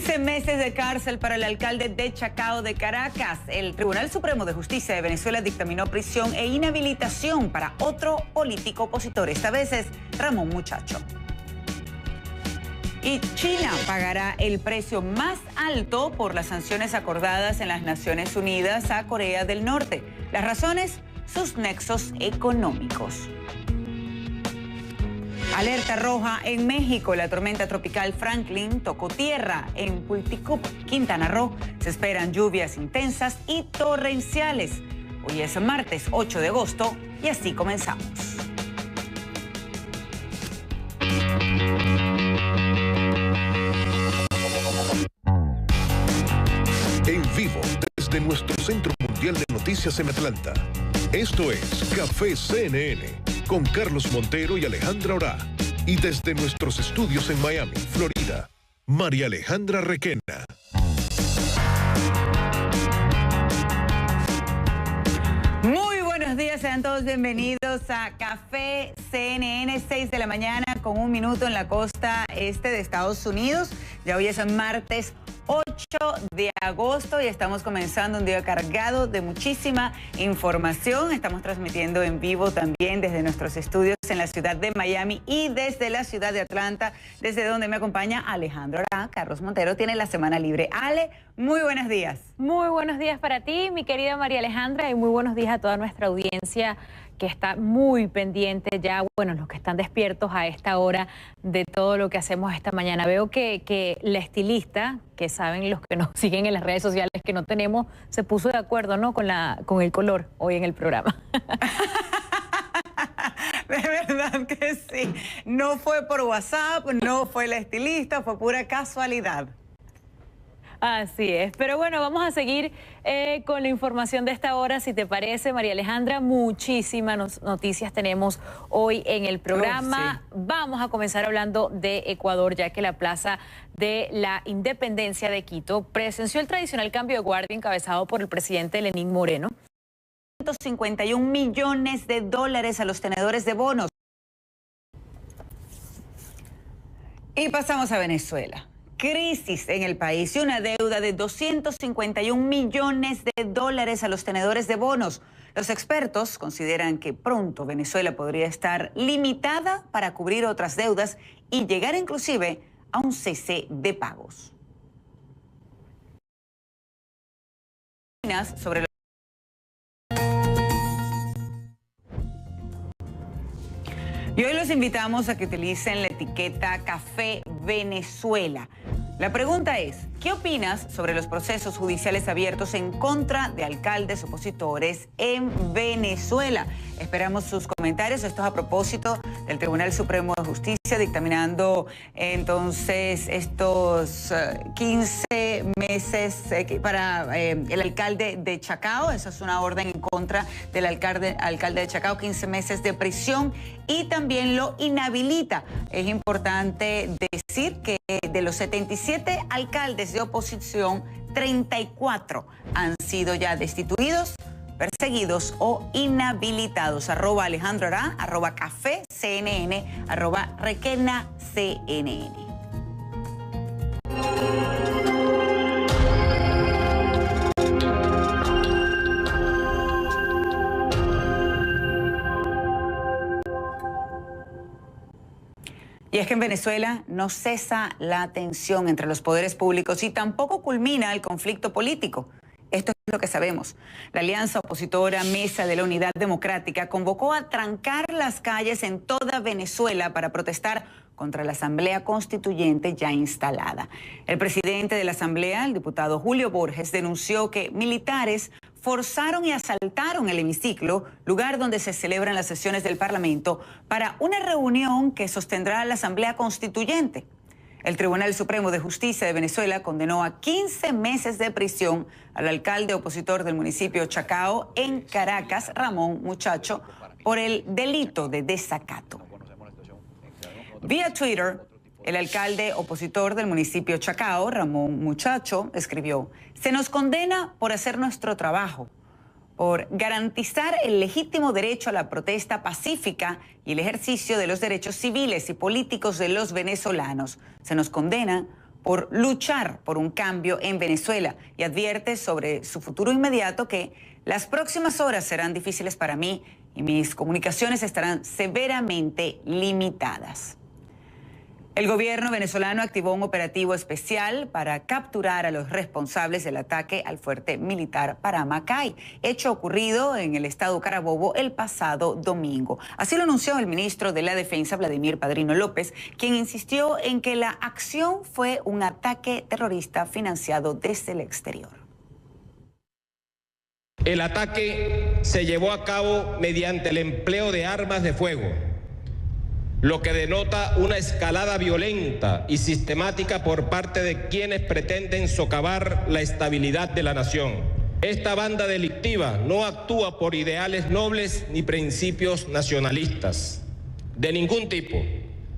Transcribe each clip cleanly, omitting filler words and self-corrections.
15 meses de cárcel para el alcalde de Chacao de Caracas. El Tribunal Supremo de Justicia de Venezuela dictaminó prisión e inhabilitación para otro político opositor. Esta vez es Ramón Muchacho. Y China pagará el precio más alto por las sanciones acordadas en las Naciones Unidas a Corea del Norte. Las razones, sus nexos económicos. Alerta roja en México. La tormenta tropical Franklin tocó tierra en Pulticup, Quintana Roo. Se esperan lluvias intensas y torrenciales. Hoy es martes 8 de agosto y así comenzamos. En vivo desde nuestro Centro Mundial de Noticias en Atlanta. Esto es Café CNN con Carlos Montero y Alejandra Orá. Y desde nuestros estudios en Miami, Florida, María Alejandra Requena. Muy buenos días, sean todos bienvenidos a Café CNN, 6 de la mañana con 1 minuto en la costa este de Estados Unidos. Ya hoy es martes 8 de agosto y estamos comenzando un día cargado de muchísima información. Estamos transmitiendo en vivo también desde nuestros estudios en la ciudad de Miami y desde la ciudad de Atlanta, desde donde me acompaña Alejandro Orá. Carlos Montero tiene la semana libre. Ale, muy buenos días. Muy buenos días para ti, mi querida María Alejandra, y muy buenos días a toda nuestra audiencia que está muy pendiente ya, bueno, los que están despiertos a esta hora de todo lo que hacemos esta mañana. Veo que la estilista, que saben los que nos siguen en las redes sociales que no tenemos, se puso de acuerdo, ¿no?, con el color hoy en el programa. De verdad que sí. No fue por WhatsApp, no fue la estilista, fue pura casualidad. Así es, pero bueno, vamos a seguir con la información de esta hora, si te parece, María Alejandra. Muchísimas noticias tenemos hoy en el programa. Sí. Vamos a comenzar hablando de Ecuador, ya que la Plaza de la Independencia de Quito presenció el tradicional cambio de guardia encabezado por el presidente Lenín Moreno. 151 millones de dólares a los tenedores de bonos. Y pasamos a Venezuela. Crisis en el país y una deuda de 251 millones de dólares a los tenedores de bonos. Los expertos consideran que pronto Venezuela podría estar limitada para cubrir otras deudas y llegar inclusive a un cese de pagos. Sobre Y hoy los invitamos a que utilicen la etiqueta Café Venezuela. La pregunta es, ¿qué opinas sobre los procesos judiciales abiertos en contra de alcaldes opositores en Venezuela? Esperamos sus comentarios. Esto es a propósito del Tribunal Supremo de Justicia dictaminando entonces estos 15 meses para el alcalde de Chacao. Esa es una orden en contra del alcalde de Chacao, 15 meses de prisión, y también lo inhabilita. Es importante decir que de los 77 alcaldes de oposición, 34 han sido ya destituidos, perseguidos o inhabilitados. @Alejandro Orá, @Café CNN, @Requena CNN. Y es que en Venezuela no cesa la tensión entre los poderes públicos y tampoco culmina el conflicto político. Esto es lo que sabemos. La alianza opositora Mesa de la Unidad Democrática convocó a trancar las calles en toda Venezuela para protestar contra la Asamblea Constituyente ya instalada. El presidente de la Asamblea, el diputado Julio Borges, denunció que militares forzaron y asaltaron el hemiciclo, lugar donde se celebran las sesiones del Parlamento, para una reunión que sostendrá la Asamblea Constituyente. El Tribunal Supremo de Justicia de Venezuela condenó a 15 meses de prisión al alcalde opositor del municipio Chacao en Caracas, Ramón Muchacho, por el delito de desacato. Vía Twitter, el alcalde opositor del municipio Chacao, Ramón Muchacho, escribió: "Se nos condena por hacer nuestro trabajo, por garantizar el legítimo derecho a la protesta pacífica y el ejercicio de los derechos civiles y políticos de los venezolanos. Se nos condena por luchar por un cambio en Venezuela y advierte sobre su futuro inmediato que las próximas horas serán difíciles para mí y mis comunicaciones estarán severamente limitadas. El gobierno venezolano activó un operativo especial para capturar a los responsables del ataque al fuerte militar Paramacay, hecho ocurrido en el estado Carabobo el pasado domingo. Así lo anunció el ministro de la Defensa, Vladimir Padrino López, quien insistió en que la acción fue un ataque terrorista financiado desde el exterior. El ataque se llevó a cabo mediante el empleo de armas de fuego, lo que denota una escalada violenta y sistemática por parte de quienes pretenden socavar la estabilidad de la nación. Esta banda delictiva no actúa por ideales nobles ni principios nacionalistas de ningún tipo,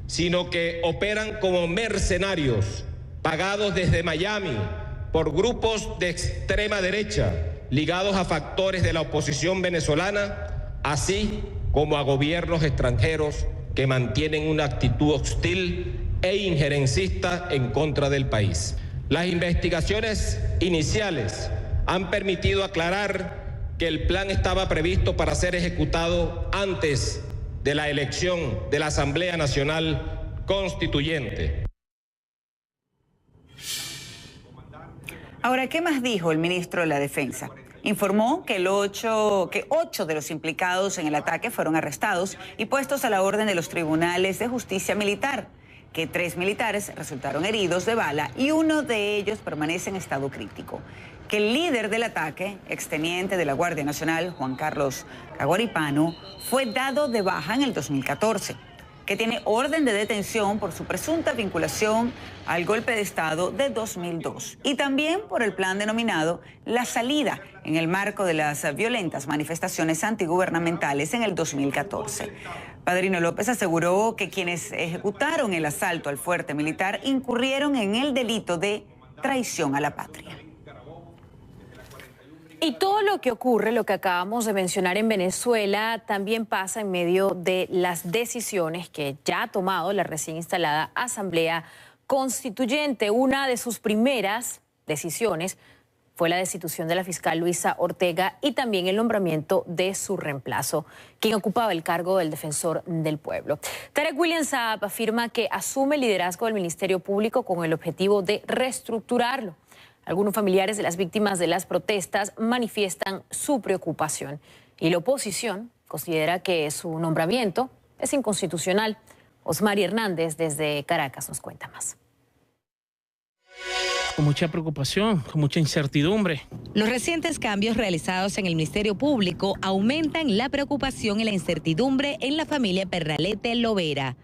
sino que operan como mercenarios pagados desde Miami por grupos de extrema derecha ligados a factores de la oposición venezolana, así como a gobiernos extranjeros que mantienen una actitud hostil e injerencista en contra del país. Las investigaciones iniciales han permitido aclarar que el plan estaba previsto para ser ejecutado antes de la elección de la Asamblea Nacional Constituyente. Ahora, ¿qué más dijo el ministro de la Defensa? Informó que ocho de los implicados en el ataque fueron arrestados y puestos a la orden de los tribunales de justicia militar, que 3 militares resultaron heridos de bala y uno de ellos permanece en estado crítico. Que el líder del ataque, exteniente de la Guardia Nacional, Juan Carlos Caguaripano, fue dado de baja en el 2014. Que tiene orden de detención por su presunta vinculación al golpe de Estado de 2002 y también por el plan denominado La Salida en el marco de las violentas manifestaciones antigubernamentales en el 2014. Padrino López aseguró que quienes ejecutaron el asalto al fuerte militar incurrieron en el delito de traición a la patria. Y todo lo que ocurre, lo que acabamos de mencionar en Venezuela, también pasa en medio de las decisiones que ya ha tomado la recién instalada Asamblea Constituyente. Una de sus primeras decisiones fue la destitución de la fiscal Luisa Ortega y también el nombramiento de su reemplazo, quien ocupaba el cargo del defensor del pueblo. Tarek William Saab afirma que asume el liderazgo del Ministerio Público con el objetivo de reestructurarlo. Algunos familiares de las víctimas de las protestas manifiestan su preocupación y la oposición considera que su nombramiento es inconstitucional. Osmari Hernández desde Caracas nos cuenta más. Con mucha preocupación, con mucha incertidumbre. Los recientes cambios realizados en el Ministerio Público aumentan la preocupación y la incertidumbre en la familia Pernalete Lovera.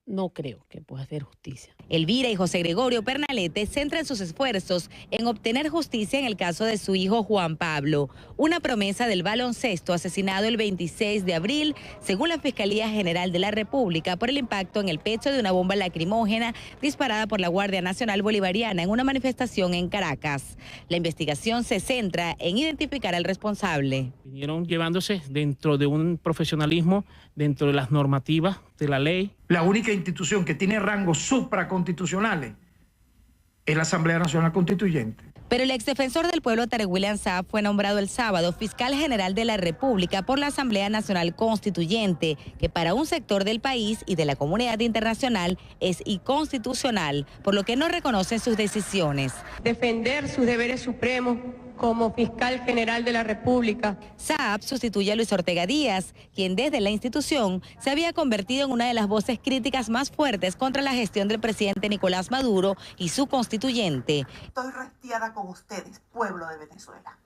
No creo que pueda hacer justicia. Elvira y José Gregorio Pernalete centran sus esfuerzos en obtener justicia en el caso de su hijo Juan Pablo, una promesa del baloncesto asesinado el 26 de abril, según la Fiscalía General de la República, por el impacto en el pecho de una bomba lacrimógena disparada por la Guardia Nacional Bolivariana en una manifestación en Caracas. La investigación se centra en identificar al responsable. Vinieron llevándose dentro de un profesionalismo, dentro de las normativas de la ley. La única institución que tiene rangos supraconstitucionales es la Asamblea Nacional Constituyente. Pero el exdefensor del pueblo Tarek William Saab fue nombrado el sábado fiscal general de la República por la Asamblea Nacional Constituyente, que para un sector del país y de la comunidad internacional es inconstitucional, por lo que no reconocen sus decisiones. Defender sus deberes supremos como fiscal general de la República. Saab sustituye a Luis Ortega Díaz, quien desde la institución se había convertido en una de las voces críticas más fuertes contra la gestión del presidente Nicolás Maduro y su constituyente. Estoy restiada con ustedes, pueblo de Venezuela.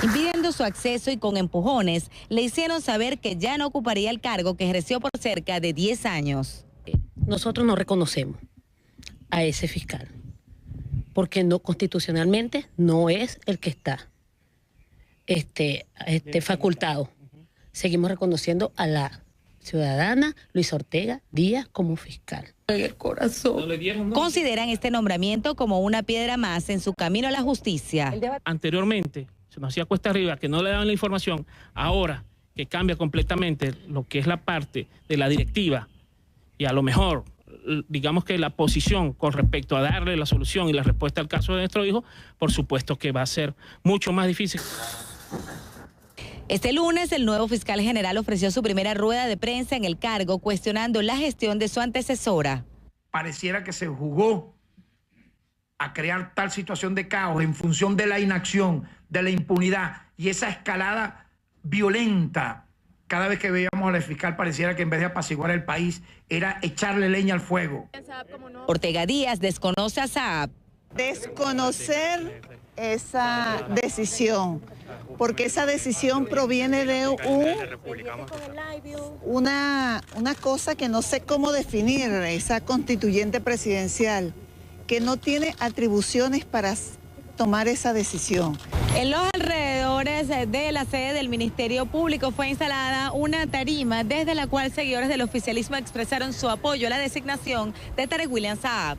Impidiendo su acceso y con empujones, le hicieron saber que ya no ocuparía el cargo que ejerció por cerca de 10 años. Nosotros no reconocemos a ese fiscal, porque no constitucionalmente no es el que está facultado. Seguimos reconociendo a la ciudadana Luis Ortega Díaz como fiscal. En el corazón. Consideran este nombramiento como una piedra más en su camino a la justicia. Anteriormente se nos hacía cuesta arriba que no le daban la información. Ahora que cambia completamente lo que es la parte de la directiva y a lo mejor digamos que la posición con respecto a darle la solución y la respuesta al caso de nuestro hijo, por supuesto que va a ser mucho más difícil. Este lunes, el nuevo fiscal general ofreció su primera rueda de prensa en el cargo, cuestionando la gestión de su antecesora. Pareciera que se jugó a crear tal situación de caos en función de la inacción, de la impunidad y esa escalada violenta. Cada vez que veíamos a la fiscal pareciera que en vez de apaciguar el país era echarle leña al fuego. Ortega Díaz desconoce a Saab. Desconocer esa decisión, porque esa decisión proviene de una cosa que no sé cómo definir, esa constituyente presidencial, que no tiene atribuciones para tomar esa decisión. En los alrededores de la sede del Ministerio Público fue instalada una tarima desde la cual seguidores del oficialismo expresaron su apoyo a la designación de Tarek William Saab.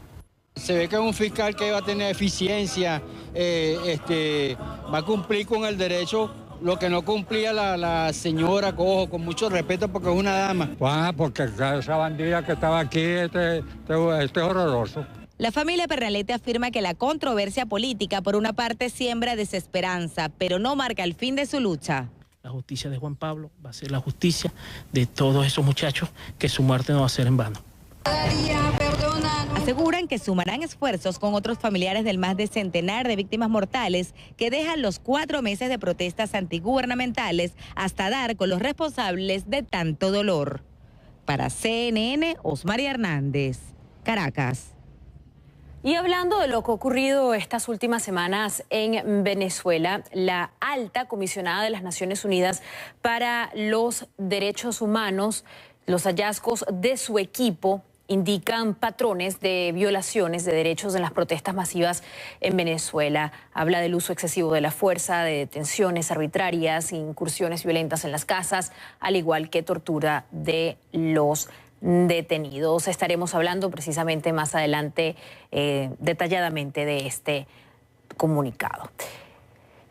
Se ve que es un fiscal que va a tener eficiencia, va a cumplir con el derecho, lo que no cumplía la señora Cojo, con mucho respeto porque es una dama. Porque esa bandida que estaba aquí, este es horroroso. La familia Pernalete afirma que la controversia política por una parte siembra desesperanza, pero no marca el fin de su lucha. La justicia de Juan Pablo va a ser la justicia de todos esos muchachos, que su muerte no va a ser en vano. Aseguran que sumarán esfuerzos con otros familiares del más de centenar de víctimas mortales que dejan los 4 meses de protestas antigubernamentales hasta dar con los responsables de tanto dolor. Para CNN, Osmaria Hernández, Caracas. Y hablando de lo que ha ocurrido estas últimas semanas en Venezuela, la alta comisionada de las Naciones Unidas para los Derechos Humanos, los hallazgos de su equipo indican patrones de violaciones de derechos en las protestas masivas en Venezuela. Habla del uso excesivo de la fuerza, de detenciones arbitrarias, incursiones violentas en las casas, al igual que tortura de los detenidos. Estaremos hablando precisamente más adelante detalladamente de este comunicado.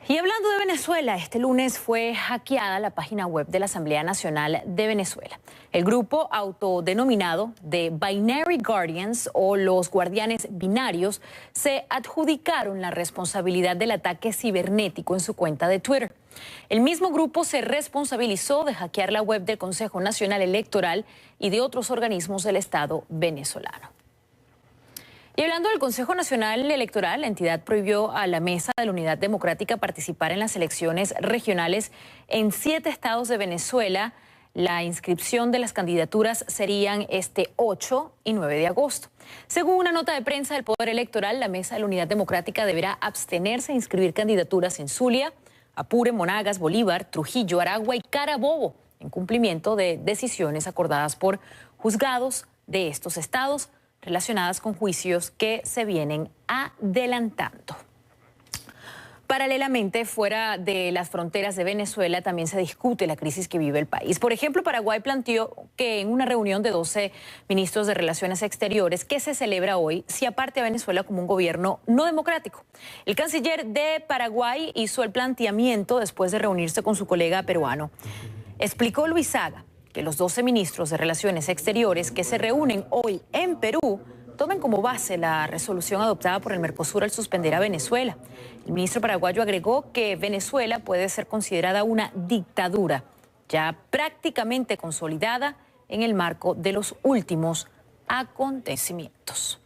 Y hablando de Venezuela, este lunes fue hackeada la página web de la Asamblea Nacional de Venezuela. El grupo autodenominado de Binary Guardians, o los guardianes binarios, se adjudicaron la responsabilidad del ataque cibernético en su cuenta de Twitter. El mismo grupo se responsabilizó de hackear la web del Consejo Nacional Electoral y de otros organismos del Estado venezolano. Y hablando del Consejo Nacional Electoral, la entidad prohibió a la Mesa de la Unidad Democrática participar en las elecciones regionales en 7 estados de Venezuela. La inscripción de las candidaturas serían este 8 y 9 de agosto. Según una nota de prensa del Poder Electoral, la Mesa de la Unidad Democrática deberá abstenerse a inscribir candidaturas en Zulia, Apure, Monagas, Bolívar, Trujillo, Aragua y Carabobo, en cumplimiento de decisiones acordadas por juzgados de estos estados relacionadas con juicios que se vienen adelantando. Paralelamente, fuera de las fronteras de Venezuela, también se discute la crisis que vive el país. Por ejemplo, Paraguay planteó que en una reunión de 12 ministros de Relaciones Exteriores que se celebra hoy, se aparte a Venezuela como un gobierno no democrático. El canciller de Paraguay hizo el planteamiento después de reunirse con su colega peruano. Explicó Luisaga que los 12 ministros de Relaciones Exteriores que se reúnen hoy en Perú tomen como base la resolución adoptada por el Mercosur al suspender a Venezuela. El ministro paraguayo agregó que Venezuela puede ser considerada una dictadura ya prácticamente consolidada en el marco de los últimos acontecimientos.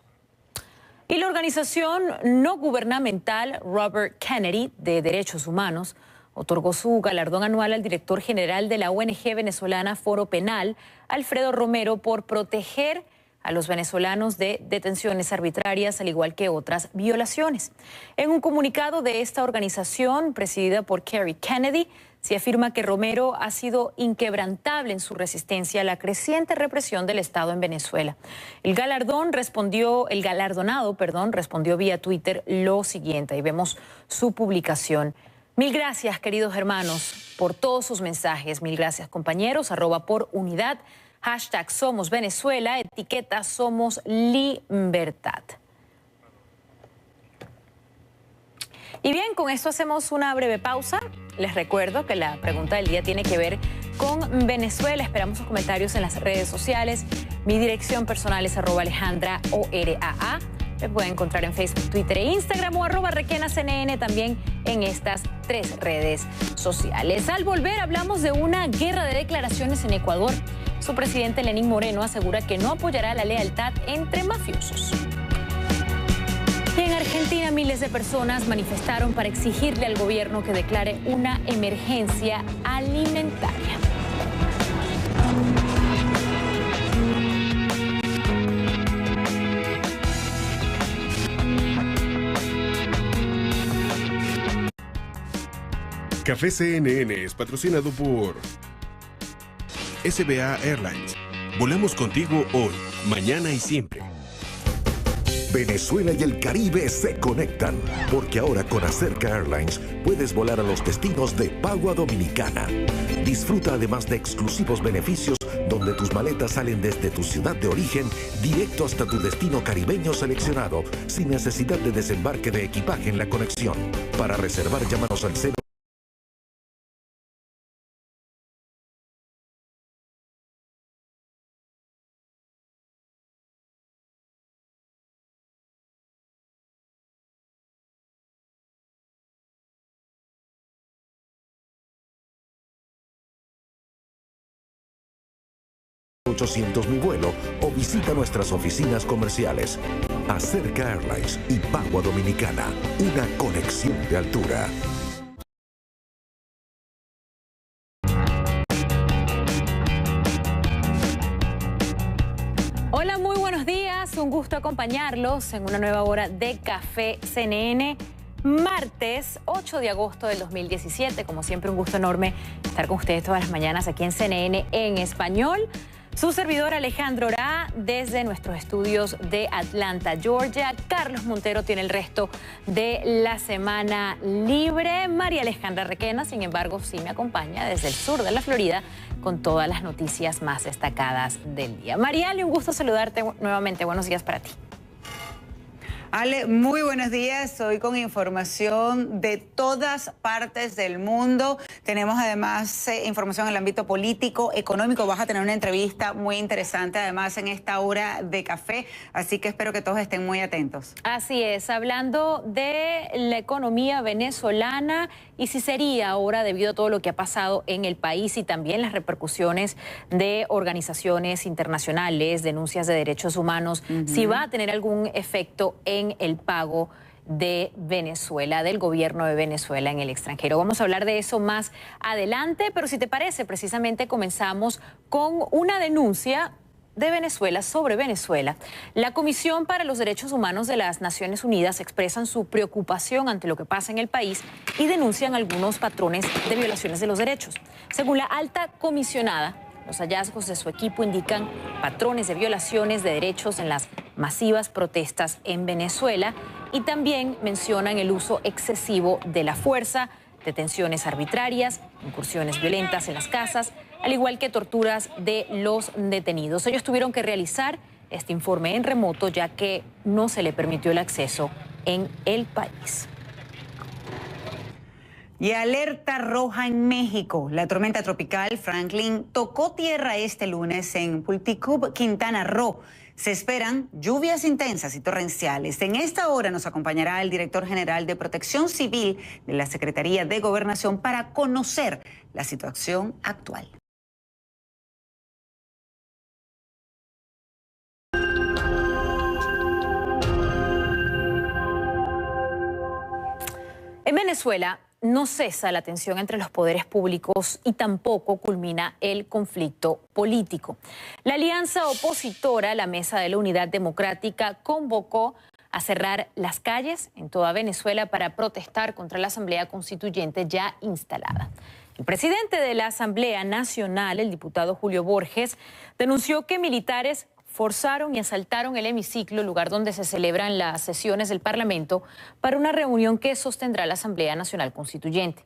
Y la organización no gubernamental Robert Kennedy de Derechos Humanos otorgó su galardón anual al director general de la ONG venezolana Foro Penal, Alfredo Romero, por proteger a los venezolanos de detenciones arbitrarias, al igual que otras violaciones. En un comunicado de esta organización, presidida por Kerry Kennedy, se afirma que Romero ha sido inquebrantable en su resistencia a la creciente represión del Estado en Venezuela. El galardonado respondió vía Twitter lo siguiente, y vemos su publicación. Mil gracias, queridos hermanos, por todos sus mensajes. Mil gracias, compañeros. @porunidad, #Somos Venezuela, etiqueta Somos Libertad. Y bien, con esto hacemos una breve pausa. Les recuerdo que la pregunta del día tiene que ver con Venezuela. Esperamos sus comentarios en las redes sociales. Mi dirección personal es @AlejandraORAA. Me pueden encontrar en Facebook, Twitter e Instagram o @RequenaCNN también en estas 3 redes sociales. Al volver hablamos de una guerra de declaraciones en Ecuador. Su presidente Lenín Moreno asegura que no apoyará la lealtad entre mafiosos. Y en Argentina miles de personas manifestaron para exigirle al gobierno que declare una emergencia alimentaria. Café CNN es patrocinado por SBA Airlines. Volamos contigo hoy, mañana y siempre. Venezuela y el Caribe se conectan, porque ahora con Acerca Airlines puedes volar a los destinos de pago a Dominicana. Disfruta además de exclusivos beneficios donde tus maletas salen desde tu ciudad de origen directo hasta tu destino caribeño seleccionado, sin necesidad de desembarque de equipaje en la conexión. Para reservar, llámanos al 0. Mi vuelo o visita nuestras oficinas comerciales. Acerca Airlines y Pago a Dominicana, una conexión de altura. Hola, muy buenos días. Un gusto acompañarlos en una nueva hora de Café CNN. Martes 8 de agosto del 2017. Como siempre, un gusto enorme estar con ustedes todas las mañanas aquí en CNN en español. Su servidor Alejandra Orá desde nuestros estudios de Atlanta, Georgia. Carlos Montero tiene el resto de la semana libre. María Alejandra Requena, sin embargo, sí me acompaña desde el sur de la Florida con todas las noticias más destacadas del día. Mariale, un gusto saludarte nuevamente. Buenos días para ti. Ale, muy buenos días. Hoy con información de todas partes del mundo. Tenemos además información en el ámbito político, económico. Vas a tener una entrevista muy interesante además en esta hora de café. Así que espero que todos estén muy atentos. Así es, hablando de la economía venezolana y si sería ahora, debido a todo lo que ha pasado en el país y también las repercusiones de organizaciones internacionales, denuncias de derechos humanos, si va a tener algún efecto en el pago de Venezuela, del gobierno de Venezuela en el extranjero. Vamos a hablar de eso más adelante, pero si te parece, precisamente comenzamos con una denuncia de Venezuela sobre Venezuela. La Comisión para los Derechos Humanos de las Naciones Unidas expresan su preocupación ante lo que pasa en el país y denuncian algunos patrones de violaciones de los derechos. Según la alta comisionada, los hallazgos de su equipo indican patrones de violaciones de derechos en las masivas protestas en Venezuela y también mencionan el uso excesivo de la fuerza, detenciones arbitrarias, incursiones violentas en las casas, al igual que torturas de los detenidos. Ellos tuvieron que realizar este informe en remoto ya que no se le permitió el acceso en el país. Y alerta roja en México. La tormenta tropical Franklin tocó tierra este lunes en Pulticub, Quintana Roo. Se esperan lluvias intensas y torrenciales. En esta hora nos acompañará el director general de Protección Civil de la Secretaría de Gobernación para conocer la situación actual. En Venezuela no cesa la tensión entre los poderes públicos y tampoco culmina el conflicto político. La alianza opositora, la Mesa de la Unidad Democrática, convocó a cerrar las calles en toda Venezuela para protestar contra la Asamblea Constituyente ya instalada. El presidente de la Asamblea Nacional, el diputado Julio Borges, denunció que militares forzaron y asaltaron el hemiciclo, el lugar donde se celebran las sesiones del Parlamento, para una reunión que sostendrá la Asamblea Nacional Constituyente.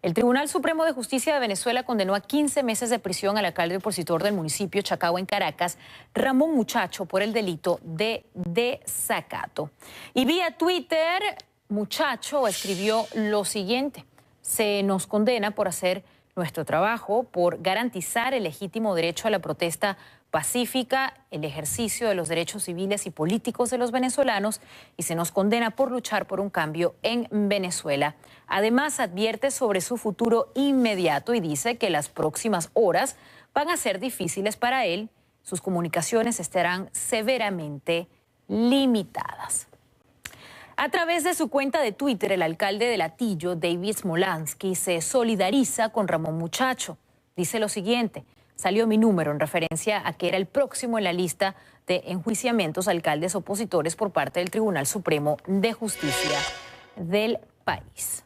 El Tribunal Supremo de Justicia de Venezuela condenó a 15 meses de prisión al alcalde opositor del municipio Chacao en Caracas, Ramón Muchacho, por el delito de desacato. Y vía Twitter, Muchacho escribió lo siguiente: se nos condena por hacer nuestro trabajo por garantizar el legítimo derecho a la protesta pacífica, el ejercicio de los derechos civiles y políticos de los venezolanos y se nos condena por luchar por un cambio en Venezuela. Además, advierte sobre su futuro inmediato y dice que las próximas horas van a ser difíciles para él. Sus comunicaciones estarán severamente limitadas. A través de su cuenta de Twitter, el alcalde de Latillo, David Smolansky, se solidariza con Ramón Muchacho. Dice lo siguiente: salió mi número en referencia a que era el próximo en la lista de enjuiciamientos a alcaldes opositores por parte del Tribunal Supremo de Justicia del país.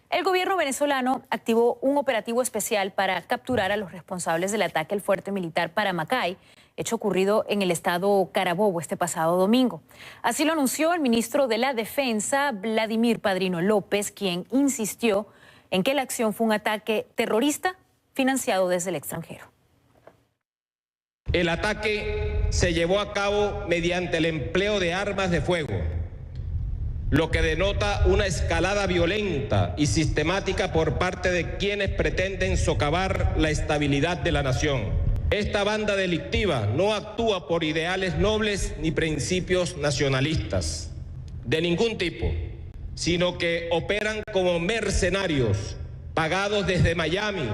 El gobierno venezolano activó un operativo especial para capturar a los responsables del ataque al fuerte militar Paramacay, hecho ocurrido en el estado Carabobo este pasado domingo. Así lo anunció el ministro de la Defensa, Vladimir Padrino López, quien insistió en que la acción fue un ataque terrorista financiado desde el extranjero. El ataque se llevó a cabo mediante el empleo de armas de fuego, lo que denota una escalada violenta y sistemática por parte de quienes pretenden socavar la estabilidad de la nación. Esta banda delictiva no actúa por ideales nobles ni principios nacionalistas de ningún tipo, sino que operan como mercenarios pagados desde Miami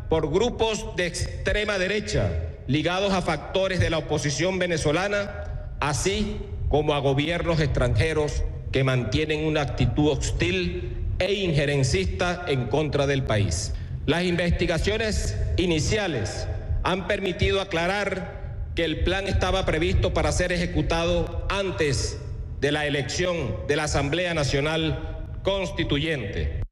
por grupos de extrema derecha ligados a factores de la oposición venezolana, así como a gobiernos extranjeros que mantienen una actitud hostil e injerencista en contra del país. Las investigaciones iniciales han permitido aclarar que el plan estaba previsto para ser ejecutado antes de la elección de la Asamblea Nacional Constituyente.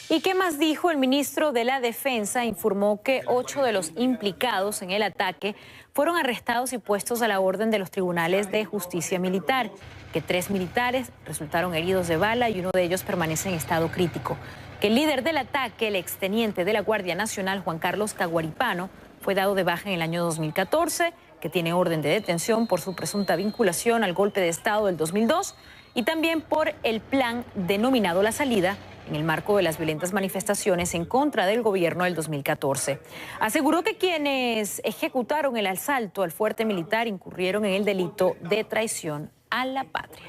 ¿Y qué más dijo el ministro de la Defensa? Informó que 8 de los implicados en el ataque fueron arrestados y puestos a la orden de los tribunales de justicia militar, que 3 militares resultaron heridos de bala y uno de ellos permanece en estado crítico. Que el líder del ataque, el exteniente de la Guardia Nacional, Juan Carlos Caguaripano, fue dado de baja en el año 2014, que tiene orden de detención por su presunta vinculación al golpe de Estado del 2002 y también por el plan denominado La Salida, en el marco de las violentas manifestaciones en contra del gobierno del 2014. Aseguró que quienes ejecutaron el asalto al fuerte militar incurrieron en el delito de traición a la patria.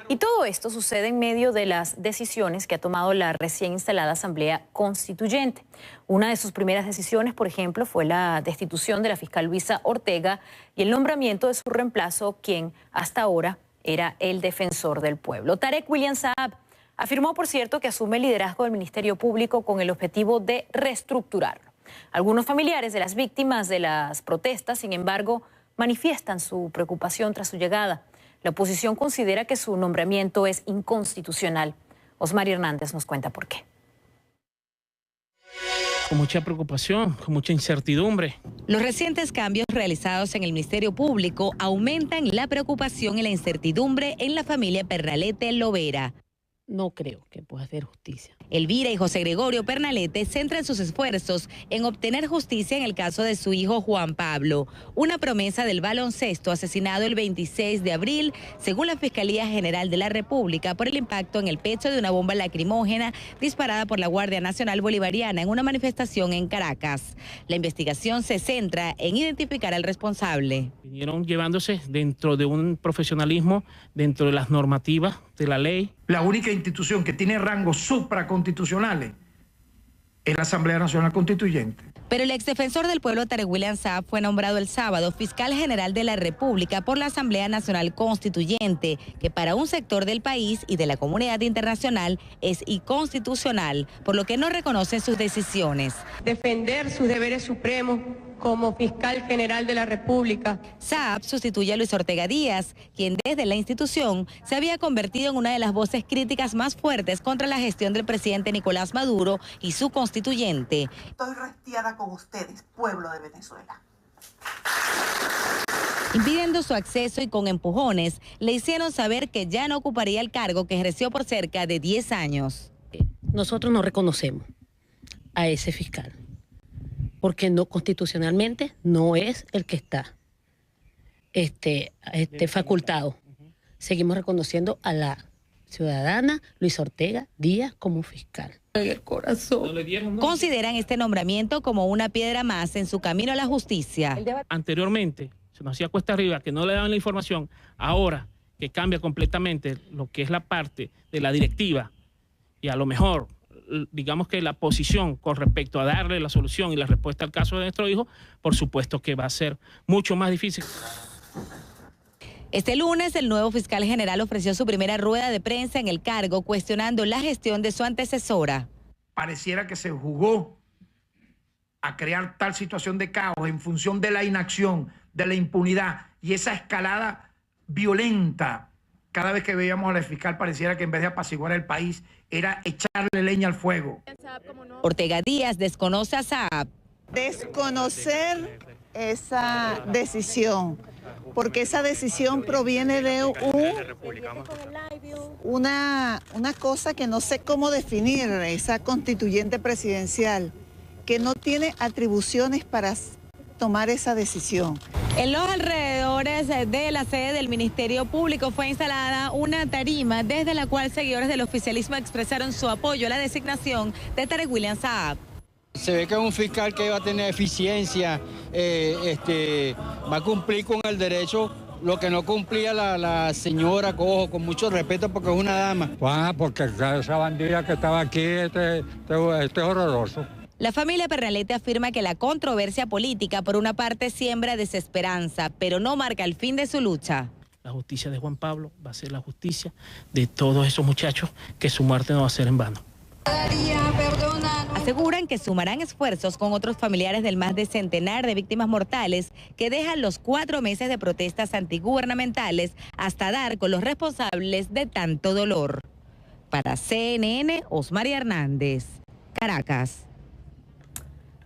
Y todo esto sucede en medio de las decisiones que ha tomado la recién instalada Asamblea Constituyente. Una de sus primeras decisiones, por ejemplo, fue la destitución de la fiscal Luisa Ortega y el nombramiento de su reemplazo, quien hasta ahora era el defensor del pueblo. Tarek William Saab afirmó, por cierto, que asume el liderazgo del Ministerio Público con el objetivo de reestructurarlo. Algunos familiares de las víctimas de las protestas, sin embargo, manifiestan su preocupación tras su llegada. La oposición considera que su nombramiento es inconstitucional. Osmar Hernández nos cuenta por qué. Con mucha preocupación, con mucha incertidumbre. Los recientes cambios realizados en el Ministerio Público aumentan la preocupación y la incertidumbre en la familia Pernalete Lovera. No creo que pueda hacer justicia. Elvira y José Gregorio Pernalete centran sus esfuerzos en obtener justicia en el caso de su hijo Juan Pablo, una promesa del baloncesto asesinado el 26 de abril, según la Fiscalía General de la República, por el impacto en el pecho de una bomba lacrimógena disparada por la Guardia Nacional Bolivariana en una manifestación en Caracas. La investigación se centra en identificar al responsable. Vinieron llevándose dentro de un profesionalismo, dentro de las normativas de la ley. La única institución que tiene rangos supraconstitucionales es la Asamblea Nacional Constituyente. Pero el exdefensor del pueblo Tarek William Saab fue nombrado el sábado fiscal general de la República por la Asamblea Nacional Constituyente, que para un sector del país y de la comunidad internacional es inconstitucional, por lo que no reconocen sus decisiones. Defender sus deberes supremos como fiscal general de la República. Saab sustituye a Luis Ortega Díaz, quien desde la institución se había convertido en una de las voces críticas más fuertes contra la gestión del presidente Nicolás Maduro y su constituyente. Estoy restiada con ustedes, pueblo de Venezuela. Impidiendo su acceso y con empujones, le hicieron saber que ya no ocuparía el cargo que ejerció por cerca de 10 años. Nosotros no reconocemos a ese fiscal, porque no constitucionalmente no es el que está. facultado. Seguimos reconociendo a la ciudadana Luisa Ortega Díaz como fiscal. El corazón. Consideran este nombramiento como una piedra más en su camino a la justicia. Anteriormente se nos hacía cuesta arriba que no le daban la información. Ahora que cambia completamente lo que es la parte de la directiva y a lo mejor digamos que la posición con respecto a darle la solución y la respuesta al caso de nuestro hijo, por supuesto que va a ser mucho más difícil. Este lunes, el nuevo fiscal general ofreció su primera rueda de prensa en el cargo, cuestionando la gestión de su antecesora. Pareciera que se jugó a crear tal situación de caos en función de la inacción, de la impunidad y esa escalada violenta. Cada vez que veíamos a la fiscal pareciera que en vez de apaciguar el país era echarle leña al fuego. Ortega Díaz desconoce a Saab. Desconocer esa decisión, porque esa decisión proviene de una cosa que no sé cómo definir, esa constituyente presidencial, que no tiene atribuciones para tomar esa decisión. En los alrededores de la sede del Ministerio Público fue instalada una tarima desde la cual seguidores del oficialismo expresaron su apoyo a la designación de Tarek William Saab. Se ve que es un fiscal que va a tener eficiencia, va a cumplir con el derecho lo que no cumplía la señora Cojo, con mucho respeto porque es una dama. Porque esa bandida que estaba aquí, este es horroroso. La familia Pernalete afirma que la controversia política por una parte siembra desesperanza, pero no marca el fin de su lucha. La justicia de Juan Pablo va a ser la justicia de todos esos muchachos, que su muerte no va a ser en vano. Aseguran que sumarán esfuerzos con otros familiares del más de centenar de víctimas mortales que dejan los 4 meses de protestas antigubernamentales hasta dar con los responsables de tanto dolor. Para CNN, Osmari Hernández, Caracas.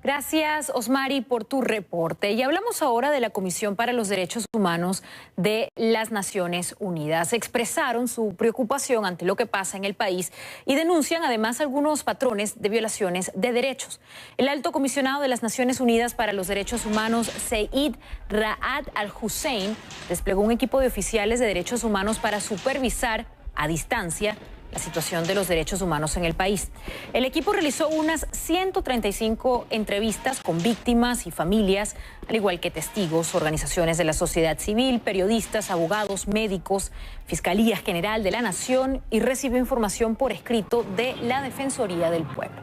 Gracias, Osmari, por tu reporte. Y hablamos ahora de la Comisión para los Derechos Humanos de las Naciones Unidas. Expresaron su preocupación ante lo que pasa en el país y denuncian además algunos patrones de violaciones de derechos. El alto comisionado de las Naciones Unidas para los Derechos Humanos, Zeid Ra'ad Al-Hussein, desplegó un equipo de oficiales de derechos humanos para supervisar a distancia la situación de los derechos humanos en el país. El equipo realizó unas 135 entrevistas con víctimas y familias, al igual que testigos, organizaciones de la sociedad civil, periodistas, abogados, médicos, Fiscalía General de la Nación, y recibió información por escrito de la Defensoría del Pueblo.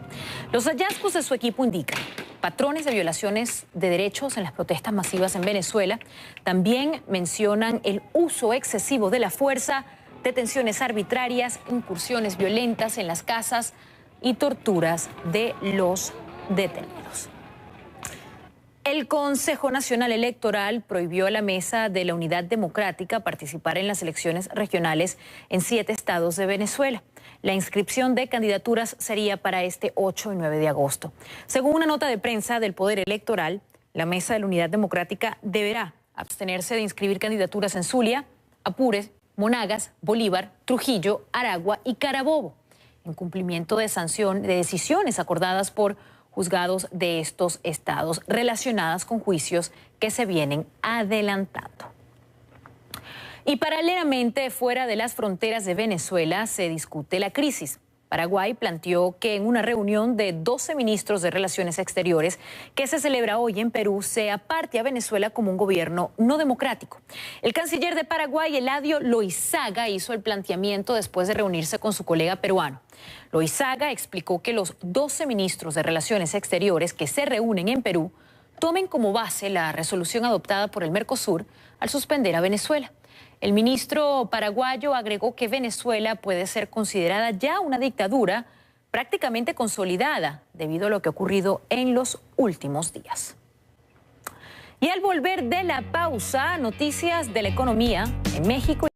Los hallazgos de su equipo indican patrones de violaciones de derechos en las protestas masivas en Venezuela. También mencionan el uso excesivo de la fuerza, detenciones arbitrarias, incursiones violentas en las casas y torturas de los detenidos. El Consejo Nacional Electoral prohibió a la Mesa de la Unidad Democrática participar en las elecciones regionales en 7 estados de Venezuela. La inscripción de candidaturas sería para este 8 y 9 de agosto. Según una nota de prensa del Poder Electoral, la Mesa de la Unidad Democrática deberá abstenerse de inscribir candidaturas en Zulia, Apure, Monagas, Bolívar, Trujillo, Aragua y Carabobo, en cumplimiento de decisiones acordadas por juzgados de estos estados relacionadas con juicios que se vienen adelantando. Y paralelamente, fuera de las fronteras de Venezuela, se discute la crisis. Paraguay planteó que en una reunión de 12 ministros de Relaciones Exteriores que se celebra hoy en Perú se aparte a Venezuela como un gobierno no democrático. El canciller de Paraguay, Eladio Loizaga, hizo el planteamiento después de reunirse con su colega peruano. Loizaga explicó que los 12 ministros de Relaciones Exteriores que se reúnen en Perú tomen como base la resolución adoptada por el Mercosur al suspender a Venezuela. El ministro paraguayo agregó que Venezuela puede ser considerada ya una dictadura prácticamente consolidada debido a lo que ha ocurrido en los últimos días. Y al volver de la pausa, noticias de la economía en México.